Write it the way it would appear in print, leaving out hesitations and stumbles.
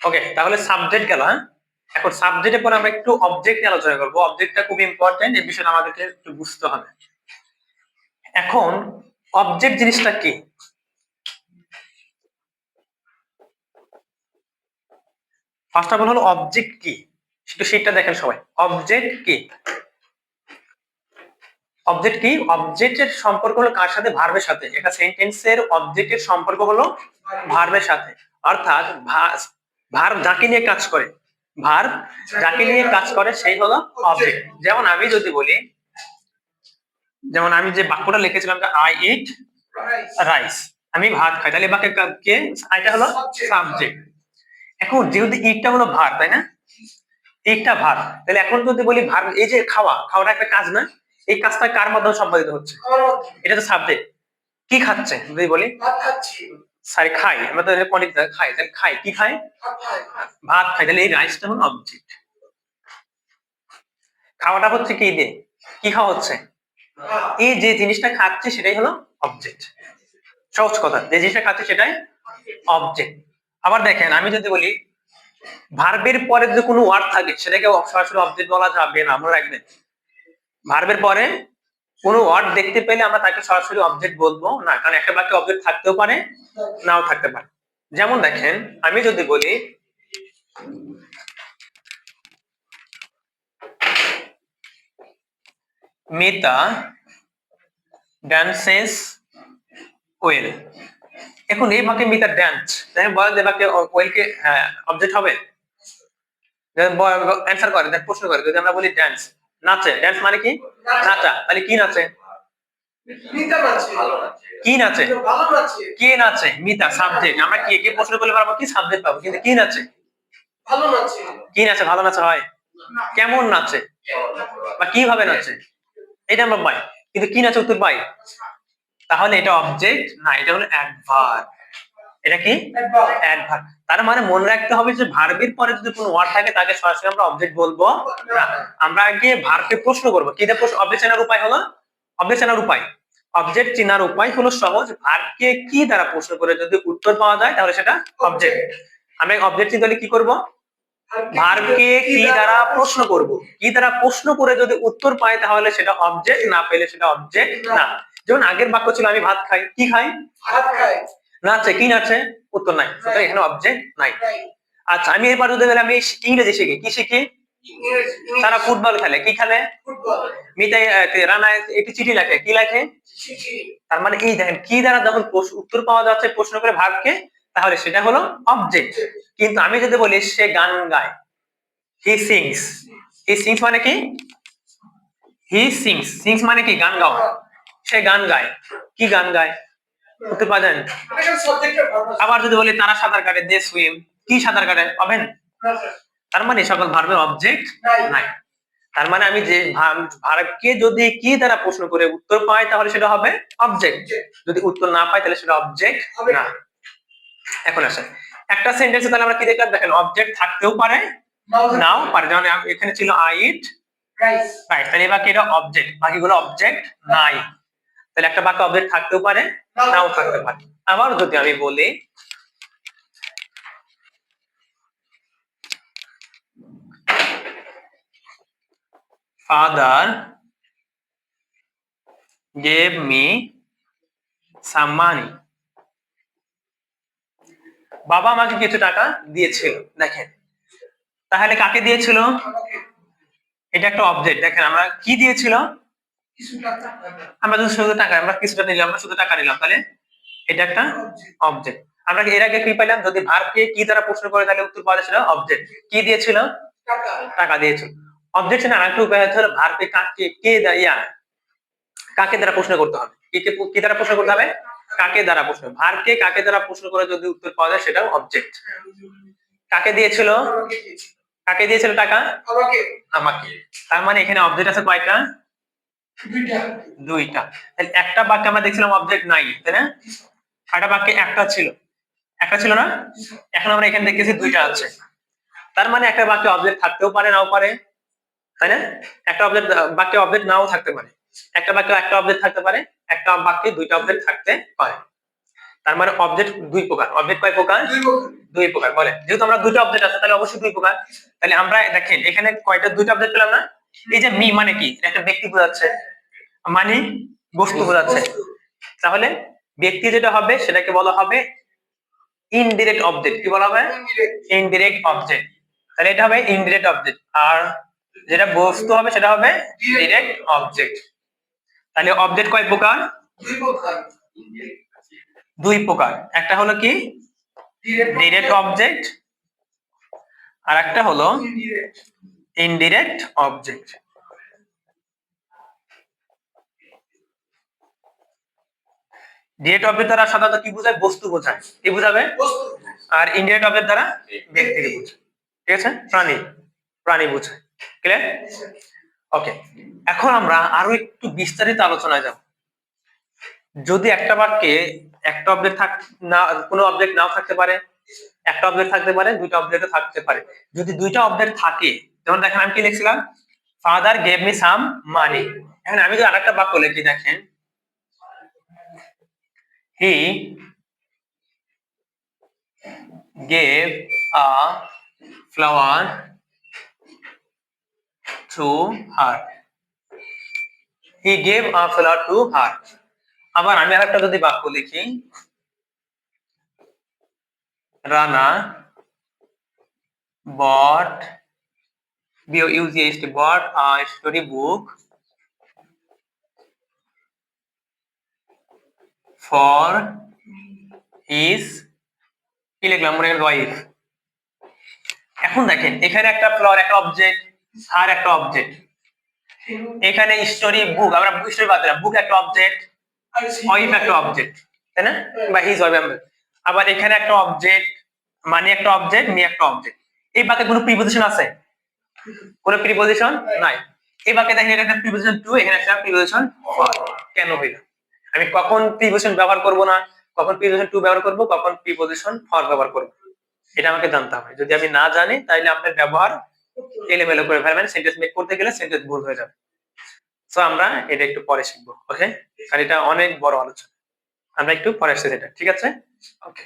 ওকে, তাহলে সাবজেক্ট গেল। হ্যাঁ, এখন সাবজেক্টের পর আমরা একটু অবজেক্ট নিয়ে আলোচনা করবো। অবজেক্টটা খুব ইম্পর্টেন্ট, এই বিষয়টা আমাদেরকে একটু বুঝতে হবে। এখন অবজেক্ট জিনিসটা কি? ফার্স্ট অফ অল হলো অবজেক্ট কি, সেটা দেখেন সবাই। অবজেক্ট কি? অবজেক্ট কি? অবজেক্টের সম্পর্ক হলো কার সাথে? ভার্বের সাথে। একটা সেন্টেন্সের অবজেক্টের সম্পর্ক হলো ভার্বের সাথে। অর্থাৎ ভার্ব যাকে নিয়ে কাজ করে, ভার্ব যাকে নিয়ে কাজ করে সেই হলো অবজেক্ট। যেমন আমি যদি বলি, যেমন আমি যে বাক্যটা লিখেছিলাম যে আই ইট রাইস, আমি ভাত খাই, তাহলে বাক্যে কে? এটা হলো সাবজেক্ট। এখন যেহেতু ইটটা হলো ভার্ব, তাই না? ইটটা ভার্ব, তাহলে এখন যদি বলি ভার্ব, এই যে খাওয়া, খাওয়াটা একটা কাজ না? এই কাজটা কার মাধ্যমে সম্পাদিত হচ্ছে? এটা তো সাবজেক্ট। কি খাচ্ছে যদি বলি? সরি, খাই, আমরা তো পন্ডিত খাই, তাহলে খাই, কি খাই? ভাত খাই, তাহলে এই রাইসটা হলো অবজেক্ট। খাওয়াটা হচ্ছে কি দিয়ে? কি খাওয়া হচ্ছে? এই যে জিনিসটা খাচ্ছে সেটাই হলো অবজেক্ট। সহজ কথা, যে জিনিসটা খাচ্ছে সেটাই অবজেক্ট। আবার দেখেন, আমি যদি বলি ভার্বের পরে যদি কোনো ওয়ার্ড থাকে সেটাকে সরাসরি অবজেক্ট বলা যাবে না, মনে রাখবেন। ভার্বের পরে কোনো ওয়ার্ড দেখতে পেলে আমরা তাকে সরাসরি অবজেক্ট বলবো না, কারণ একটা বাক্যে অবজেক্ট থাকতেও পারে, নাও থাকতে পারে। যেমন দেখেন, আমি যদি বলি মিতা ড্যান্সেস ওয়েল, এখন এই বাক্যে মিতা ড্যান্স, বলেন যে বাক্যে ওয়েল কে অবজেক্ট হবে? অ্যান্সার করে, প্রশ্ন করে, যদি আমরা বলি ড্যান্স, নাচে, ড্যান্স মানে কি? নাচা, তাহলে কি নাচে? কি নাচে? কে নাচে? মিতা, সাবজেক্ট। আমরা কে কে প্রশ্ন করলে পারবো কি? সাবজেক্ট পাবো। কিন্তু কি নাচে? কি নাচে? ভালো নাচা হয়? কেমন নাচে বা কিভাবে নাচে, এটা আমরা পাই। কিন্তু কি নাচে উত্তর পাই, তাহলে এটা অবজেক্ট না, এটা হলো অ্যাডভার্ব। এটা কি? অ্যাডভার্ব। তার মানে মনে রাখতে হবে যে ভার্বের পরে যদি কোনো ওয়ার্ড থাকে তাকে সরাসরি আমরা অবজেক্ট বলবো না। আমরা আগে ভার্বকে প্রশ্ন করবো। কি দিয়ে প্রশ্ন? অবজেক্ট চেনার উপায় হলো, অবজেক্ট চেনার উপায়, অবজেক্ট চেনার উপায় হলো সহজ। ভার্বকে কি দ্বারা প্রশ্ন করে যদি উত্তর পাওয়া যায় তাহলে সেটা অবজেক্ট। আমরা অবজেক্ট চিনতে হলে কি করব? ভার্বকে কি দ্বারা প্রশ্ন করব, কি দ্বারা প্রশ্ন করে যদি উত্তর পাই তাহলে সেটা অবজেক্ট, না পেলে সেটা অবজেক্ট না। যেমন আগের বাক্য ছিল আমি ভাত খাই, কি খাই? ভাত খাই। নাচে, কি নাচে? উত্তর নাই, সুতরাং এখানে অবজেক্ট নাই। আচ্ছা, আমি এরপর যদি বলি আমি ইংরেজি শিখি, কি শিখি? তারা ফুটবল খেলে, কি খেলে? মিতাই রানা একটি চিঠি লেখে, কি লেখে? তার মানে এই দেখেন, কি দ্বারা যখন উত্তর পাওয়া যাচ্ছে প্রশ্ন করে ভার্বকে, তাহলে সেটা হলো অবজেক্ট। কিন্তু আমি যদি বলি সে গান গায়, হি সিংস, হি সিংস মানে কি? হি সিংস, সিংস মানে কি? গান গাওয়া। সে গান গায়, কি গান গায়? উত্তর পাওয়া যায় না। আবার যদি বলি তারা সাঁতার কাটে, দে সুইম, কি সাঁতার কাটে? পাবেন? তার মানে সকল ভার্বের অবজেক্ট নাই। তার মানে আমি যে ভার্বকে যদি কি দ্বারা প্রশ্ন করে উত্তর পাই তাহলে সেটা হবে অবজেক্ট, যদি উত্তর না পাই তাহলে সেটা অবজেক্ট না। এখন আসে একটা সেন্টেন্সে, তাহলে আমরা কি দেখলাম? দেখেন, অবজেক্ট থাকতেও পারে, নাও পারে। যেমন এখানে ছিল আই ইট রাইস, তাহলে এই বাক্যে এটা অবজেক্ট, বাকিগুলো অবজেক্ট নাই। তাহলে একটা বাক্য অবজেক্ট থাকতেও পারে, নাও থাকতে পারে। আবার যদি আমি বলি ফাদার গেভ মি সাম মানি, বাবা আমাকে কিছু টাকা দিয়েছিল। দেখেন, তাহলে কাকে দিয়েছিল? এটা একটা অবজেক্ট। দেখেন, আমরা কি দিয়েছিল? আমরা যদি শুধু টাকা, আমরা কিছুটা নিলাম, আমরা শুধু টাকা নিলাম, তাহলে এটা একটা অবজেক্ট। আমরা এর আগে কি পাইলাম? যদি ভার্বকে কি দ্বারা প্রশ্ন করে তাহলে উত্তর পাওয়া যাচ্ছিল অবজেক্ট। কি দিয়েছিল? টাকা দিয়েছিল। অবজেক্ট না, আরেকটা উপায় হলো ভার্বকে কাকে কে কাকে দ্বারা প্রশ্ন করতে হবে। কি দ্বারা প্রশ্ন করতে হবে? কাকে দ্বারা প্রশ্ন। ভার্বকে কাকে দ্বারা প্রশ্ন করে যদি উত্তর পাওয়া যায় সেটাও অবজেক্ট। কাকে দিয়েছিল? কাকে দিয়েছিল টাকা? আমাকে। তার মানে এখানে অবজেক্ট আছে কয়টা? দুইটা। তাহলে একটা বাক্যে আমরা দেখছিলাম অবজেক্ট নাই, তাই না? একটা বাক্যে একটা ছিল, একটা ছিল না? এখন আমরা এখানে দেখতেছি দুইটা আছে। তার মানে একটা বাক্যে অবজেক্ট থাকতেও পারে, নাও পারে, তাই না? একটা অবজেক্ট বাক্যে অবজেক্ট নাও থাকতে পারে। একটা বাক্যে একটা অবজেক্ট থাকতে পারে, একটা বাক্যে দুইটা অবজেক্ট থাকতে পারে। তার মানে অবজেক্ট দুই প্রকার। অবজেক্ট কয় প্রকার? দুই প্রকার। বলে যেহেতু আমরা দুটো অবজেক্ট আছে তাহলে অবশ্যই দুই প্রকার। তাহলে আমরা দেখেন এখানে কয়টা দুইটা অবজেক্ট পেলাম না? এই যে মি মানে কি? একটা ব্যক্তি বোঝাচ্ছে, মানে বস্তু বোঝাচ্ছে। তাহলে ব্যক্তি যেটা হবে সেটাকে বলা হবে ইনডিরেক্ট অবজেক্ট। কি বলা হবে? Indirect object. তাহলে এটা হবে ইনডিরেক্ট অবজেক্ট, আর যেটা বস্তু হবে সেটা হবে ডিরেক্ট অবজেক্ট। তাহলে অবজেক্ট কয় প্রকার? দুই প্রকার। একটা হলো কি ডিরেক্ট অবজেক্ট, আর একটা হলো ইনডিরেক্ট অবজেক্ট। ডিরেক্ট অবজেক্ট দ্বারা সাধারণত কি বোঝায়? বস্তু বোঝায়। কি বোঝাবে? আর ইনডিরেক্ট অবজেক্ট দ্বারা ব্যক্তিকে বোঝায়। ঠিক আছে? প্রাণী বোঝায়। ক্লিয়ার? ওকে, এখন আমরা আরো একটু বিস্তারিত আলোচনায় যাব। যদি একটা বাক্যে একটা অবজেক্ট না, কোনো অবজেক্ট নাও থাকতে পারে, একটা অবজেক্ট থাকতে পারে, দুইটা অবজেক্ট থাকতে পারে। যদি দুইটা অবজেক্ট থাকে, যেমন দেখেন আমি কি লিখছিলাম, ফাদার গেভ মি সাম মানি। এখন আমি যদি আরেকটা বাক্য লিখি, দেখেন he gave a flower to her. He gave a flower to her. আবার আমি আরেকটা যদি বাক্য লিখি, Rana bought bought a story book for his কি লিখলাম মনে ওয়াইফ। এখন দেখেন এখানে একটা ফ্লাওয়ার একটা অবজেক্ট, আর একটা অবজেক্ট। এখানে স্টোরি বুক, আমরা বুক স্টোরি বাদ দিলাম, বুক একটা অবজেক্ট, ওয়াইফ একটা অবজেক্ট, তাই না? বা হিজ ওয়াইফ। আবার এখানে একটা অবজেক্ট, মানে একটা অবজেক্ট, মি একটা অবজেক্ট। এই বাক্যে কোনো প্রিপজিশন আছে? কোনো প্রিপজিশন নাই। এই বাক্যে দেখেন এটা একটা প্রিপজিশন টু, এখানে একটা প্রিপজিশন ফর। কেন হইল? আমি কখন প্রিপজিশন ব্যবহার করব না, কখন প্রিপজিশন টু ব্যবহার করব, কখন প্রিপজিশন ফর ব্যবহার করব, এটা আমাকে জানতে হবে। যদি আমি না জানি তাহলে আপনার ব্যবহার এলোমেলো করে ফেলবেন, সেন্টেন্স মেক করতে গেলে সেন্টেন্স ভুল হয়ে যাবে। সো আমরা এটা একটু পরে শিখবো, ওকে? আর এটা অনেক বড় আলোচনা, আমরা একটু পরে আসছি এটা, ঠিক আছে? ওকে।